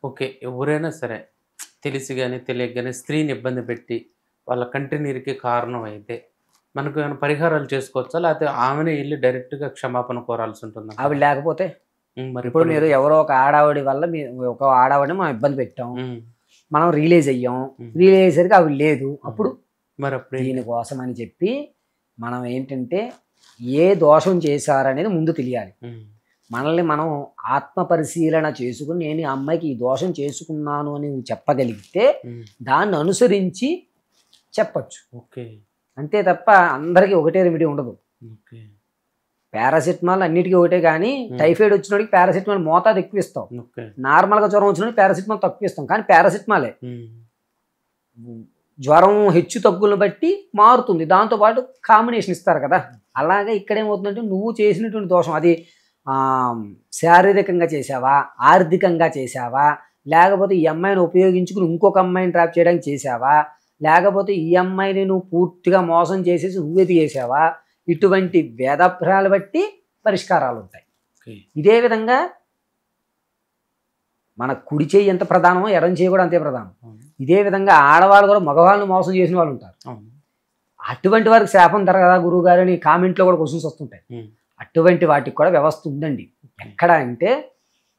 Okay. ఎవరైనా సరే తెలిసి గాని, తెలియక గాని స్త్రీని ఇబ్బంది పెట్టి, వాళ్ళ కంటి నీరుకి కారణమైతే, మనకు ఏమైనా పరిహారాలు చేసుకోవచ్చా? లేకపోతే ఆమెనే ఎళ్లి డైరెక్ట్‌గా క్షమాపణ కోరాల్సి ఉంటుందంటారా? ఆవిడ లేకపోతే మరి ఇప్పుడు మీరు ఎవరో ఒక ఆడావిడ వల్ల ఒక ఆడావిడని మనం ఇబ్బంది పెట్టాం. మనం రియలైజ్ అయ్యాం. రియలైజ్ అయ్యేసరికి ఆవిడ లేదు. అప్పుడు మరప్పుడు దీనికోసం అని చెప్పి మనం ఏంటంటే ఏ దోషం చేశారనేది ముందు తెలియాలి. మనల్ని మనం ఆత్మ పరిశీలన చేసుకుని నేను ఈ అమ్మాయికి ఈ దోషం చేసుకున్నాను అని నువ్వు చెప్పగలిగితే దాన్ని అనుసరించి చెప్పచ్చు. ఓకే. అంతే తప్ప అందరికీ ఒకటే రెమెడీ ఉండదు. ఓకే. పారాసిటమాల్ అన్నిటికీ ఒకటే, కానీ టైఫాయిడ్ వచ్చినోడికి పారాసిటమాల్ మోతాదు ఎక్కువ ఇస్తాం. నార్మల్గా జ్వరం వచ్చినోడికి పారాసిటమాల్ తక్కువ ఇస్తాం. కానీ పారాసిటమాలే జ్వరం హెచ్చు తగ్గులను బట్టి మారుతుంది. దాంతోపాటు కాంబినేషన్ ఇస్తారు కదా. అలాగే ఇక్కడ ఏమవుతుందంటే నువ్వు చేసినటువంటి దోషం అది శారీరకంగా చేసావా, ఆర్థికంగా చేసావా, లేకపోతే ఈ అమ్మాయిని ఉపయోగించుకుని ఇంకొక అమ్మాయిని ట్రాప్ చేయడానికి చేసావా, లేకపోతే ఈ అమ్మాయిని నువ్వు పూర్తిగా మోసం చేసేసి నువ్వెది చేసావా, ఇటువంటి వేదభ్రాలు బట్టి పరిష్కారాలు ఉంటాయి. ఇదే విధంగా మన కుడి చేయి ఎంత ప్రధానమో ఎడం చేయి కూడా అంతే ప్రధానం. ఇదే విధంగా ఆడవాళ్ళు కూడా మగవాళ్ళని మోసం చేసిన వాళ్ళు ఉంటారు. అటువంటి వారికి శాపం జరగదా గురువు గారు అని కామెంట్లో కూడా క్వశ్చన్స్ వస్తుంటాయి. అటువంటి వాటికి కూడా వ్యవస్థ ఉందండి. ఎక్కడ అంటే